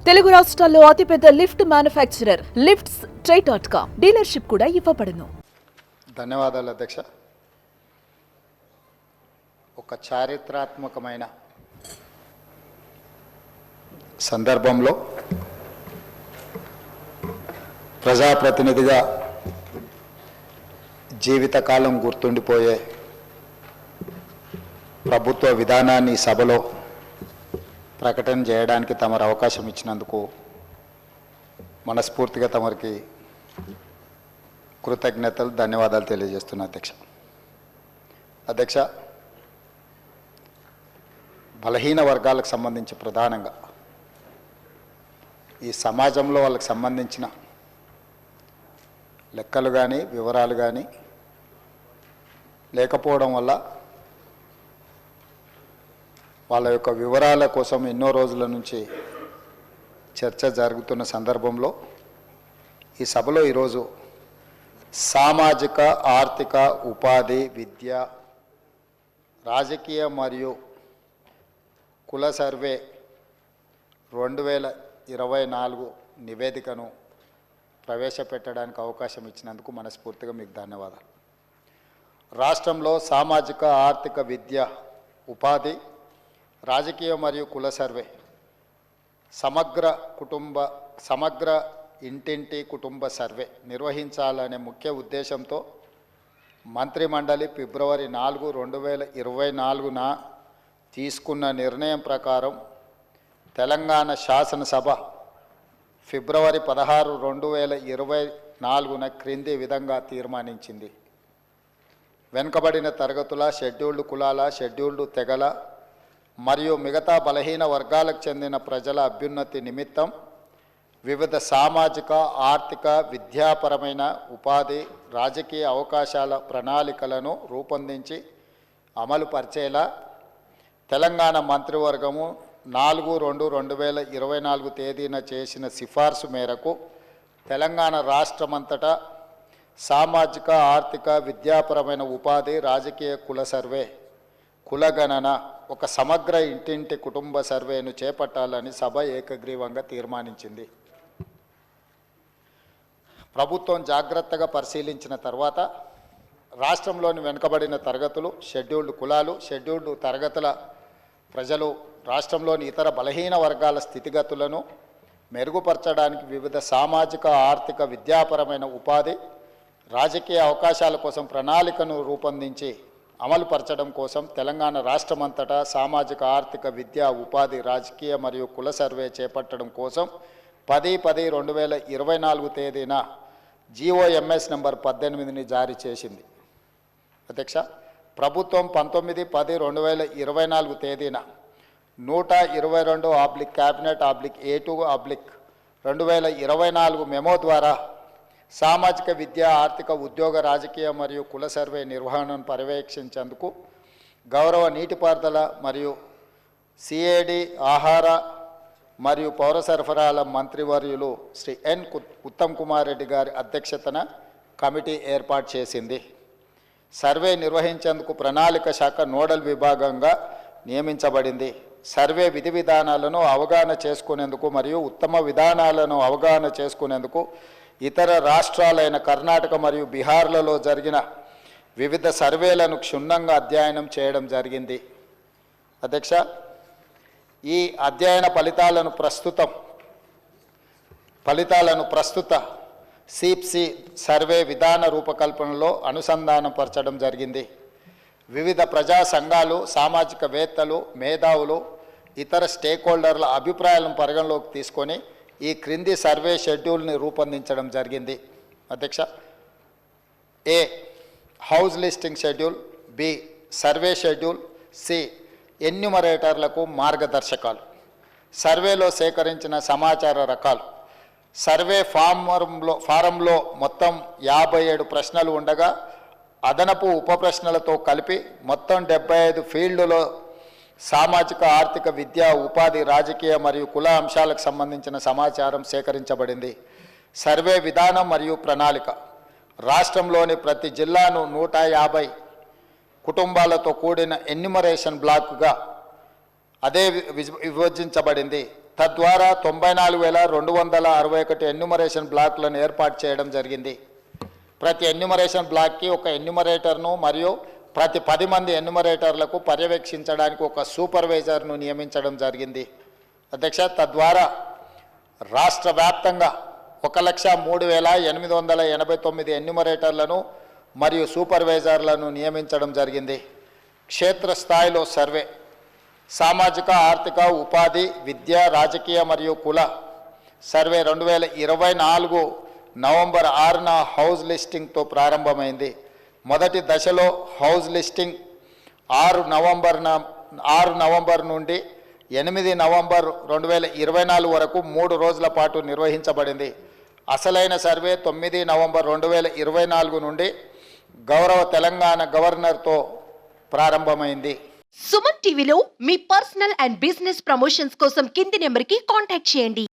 తెలుగు రాష్ట్రాల్లో అతిపెద్ద lift manufacturer lifts ట్రై.com dealership కూడా ఇవ్వబడును. ధన్యవాదాలు అధ్యక్ష. ఒక చారిత్రాత్మకమైన సందర్భంలో ప్రజాప్రతినిధిగా జీవితకాలం గుర్తుండిపోయే ప్రభుత్వ విధానాన్ని సభలో ప్రకటన చేయడానికి తమరు అవకాశం ఇచ్చినందుకు మనస్ఫూర్తిగా తమరికి కృతజ్ఞతలు, ధన్యవాదాలు తెలియజేస్తున్నా అధ్యక్ష. బలహీన వర్గాలకు సంబంధించి ప్రధానంగా ఈ సమాజంలో వాళ్ళకి సంబంధించిన లెక్కలు కానీ వివరాలు కానీ లేకపోవడం వల్ల వాళ్ళ యొక్క వివరాల కోసం ఎన్నో రోజుల నుంచి చర్చ జరుగుతున్న సందర్భంలో ఈ సభలో ఈరోజు సామాజిక, ఆర్థిక, ఉపాధి, విద్య, రాజకీయ మరియు కుల సర్వే 2024 నివేదికను ప్రవేశపెట్టడానికి అవకాశం ఇచ్చినందుకు మనస్ఫూర్తిగా మీకు ధన్యవాదాలు. రాష్ట్రంలో సామాజిక, ఆర్థిక, విద్య, ఉపాధి, రాజకీయ మరియు కుల సర్వే సమగ్ర ఇంటింటి కుటుంబ సర్వే నిర్వహించాలనే ముఖ్య ఉద్దేశంతో మంత్రిమండలి ఫిబ్రవరి 4, 2024న తీసుకున్న నిర్ణయం ప్రకారం తెలంగాణ శాసనసభ ఫిబ్రవరి 16, 2024న క్రింది విధంగా తీర్మానించింది. వెనుకబడిన తరగతుల, షెడ్యూల్డ్ కులాల, షెడ్యూల్డ్ తెగల మరియు మిగతా బలహీన వర్గాలకు చెందిన ప్రజల అభ్యున్నతి నిమిత్తం వివిధ సామాజిక, ఆర్థిక, విద్యాపరమైన, ఉపాధి, రాజకీయ అవకాశాల ప్రణాళికలను రూపొందించి అమలు పరిచేలా తెలంగాణ మంత్రివర్గము 4, 2024 తేదీన చేసిన సిఫార్సు మేరకు తెలంగాణ రాష్ట్రమంతటా సామాజిక, ఆర్థిక, విద్యాపరమైన, ఉపాధి, రాజకీయ కుల సర్వే, కులగణన, ఒక సమగ్ర ఇంటింటి కుటుంబ సర్వేను చేపట్టాలని సభ ఏకగ్రీవంగా తీర్మానించింది. ప్రభుత్వం జాగ్రత్తగా పరిశీలించిన తర్వాత రాష్ట్రంలోని వెనుకబడిన తరగతులు, షెడ్యూల్డ్ కులాలు, షెడ్యూల్డ్ తరగతుల ప్రజలు, రాష్ట్రంలోని ఇతర బలహీన వర్గాల స్థితిగతులను మెరుగుపరచడానికి వివిధ సామాజిక, ఆర్థిక, విద్యాపరమైన, ఉపాధి, రాజకీయ అవకాశాల కోసం ప్రణాళికను రూపొందించి అమలు పరచడం కోసం తెలంగాణ రాష్ట్రమంతటా సామాజిక, ఆర్థిక, విద్యా, ఉపాధి, రాజకీయ మరియు కుల సర్వే చేపట్టడం కోసం 10/10/2024 తేదీన GOMS నంబర్ 18ని జారీ చేసింది. అధ్యక్ష, ప్రభుత్వం 19/10/2024 తేదీన 122 క్యాబినెట్ A2 2024 మెమో ద్వారా సామాజిక, విద్య, ఆర్థిక, ఉద్యోగ, రాజకీయ మరియు కుల సర్వే నిర్వహణను పర్యవేక్షించేందుకు గౌరవ నీటిపారుదల మరియు CAD, ఆహార మరియు పౌర సరఫరాల మంత్రివర్యులు శ్రీ N. ఉత్తమ్ కుమార్ రెడ్డి గారి అధ్యక్షతన కమిటీ ఏర్పాటు చేసింది. సర్వే నిర్వహించేందుకు ప్రణాళిక శాఖ నోడల్ విభాగంగా నియమించబడింది. సర్వే విధి విధానాలను అవగాహన చేసుకునేందుకు మరియు ఉత్తమ విధానాలను అవగాహన చేసుకునేందుకు ఇతర రాష్ట్రాలైన కర్ణాటక మరియు బీహార్లలో జరిగిన వివిధ సర్వేలను క్షుణ్ణంగా అధ్యయనం చేయడం జరిగింది. అధ్యక్ష, ఈ అధ్యయన ఫలితాలను ప్రస్తుత CPC సర్వే విధాన రూపకల్పనలో అనుసంధానపరచడం జరిగింది. వివిధ ప్రజా సంఘాలు, సామాజికవేత్తలు, మేధావులు, ఇతర స్టేక్ హోల్డర్ల అభిప్రాయాలను పరిగణలోకి తీసుకొని ఈ క్రింది సర్వే షెడ్యూల్ని రూపొందించడం జరిగింది. అధ్యక్ష, A. House listing schedule, B. Survey schedule, C. ఎన్యూమరేటర్లకు మార్గదర్శకాలు, సర్వేలో సేకరించిన సమాచార రకాలు. సర్వే ఫారంలో మొత్తం 57 ప్రశ్నలు ఉండగా అదనపు ఉప ప్రశ్నలతో కలిపి మొత్తం 75 ఫీల్డ్లో సామాజిక, ఆర్థిక, విద్య, ఉపాధి, రాజకీయ మరియు కుల అంశాలకు సంబంధించిన సమాచారం సేకరించబడింది. సర్వే విధానం మరియు ప్రణాళిక రాష్ట్రంలోని ప్రతి జిల్లాను 150 కుటుంబాలతో కూడిన ఎన్యూమరేషన్ బ్లాక్గా అదే విభజించబడింది. తద్వారా 94,261 ఎన్యూమరేషన్ బ్లాక్లను ఏర్పాటు చేయడం జరిగింది. ప్రతి ఎన్యూమరేషన్ బ్లాక్కి ఒక ఎన్యూమరేటర్ను మరియు ప్రతి 10 మంది ఎన్యూమరేటర్లకు పర్యవేక్షించడానికి ఒక సూపర్వైజర్ను నియమించడం జరిగింది. అధ్యక్ష, తద్వారా రాష్ట్ర వ్యాప్తంగా 1,03,889 ఎన్యూమరేటర్లను మరియు సూపర్వైజర్లను నియమించడం జరిగింది. క్షేత్రస్థాయిలో సర్వే, సామాజిక ఆర్థిక ఉపాధి, విద్య, రాజకీయ మరియు కుల సర్వే 2024 నవంబర్ 6న హౌస్ లిస్టింగ్తో ప్రారంభమైంది. మొదటి దశలో హౌస్ లిస్టింగ్ 6 నవంబర్ నుండి 8 నవంబర్ 2024 వరకు 3 రోజుల పాటు నిర్వహించబడింది. అసలైన సర్వే 9 నవంబర్ 2024 నుండి గౌరవ తెలంగాణ గవర్నర్తో ప్రారంభమైంది. సుమన్ టీవీలో మీ పర్సనల్ అండ్ బిజినెస్ ప్రమోషన్స్ కోసం కింది నెంబర్కి కాంటాక్ట్ చేయండి.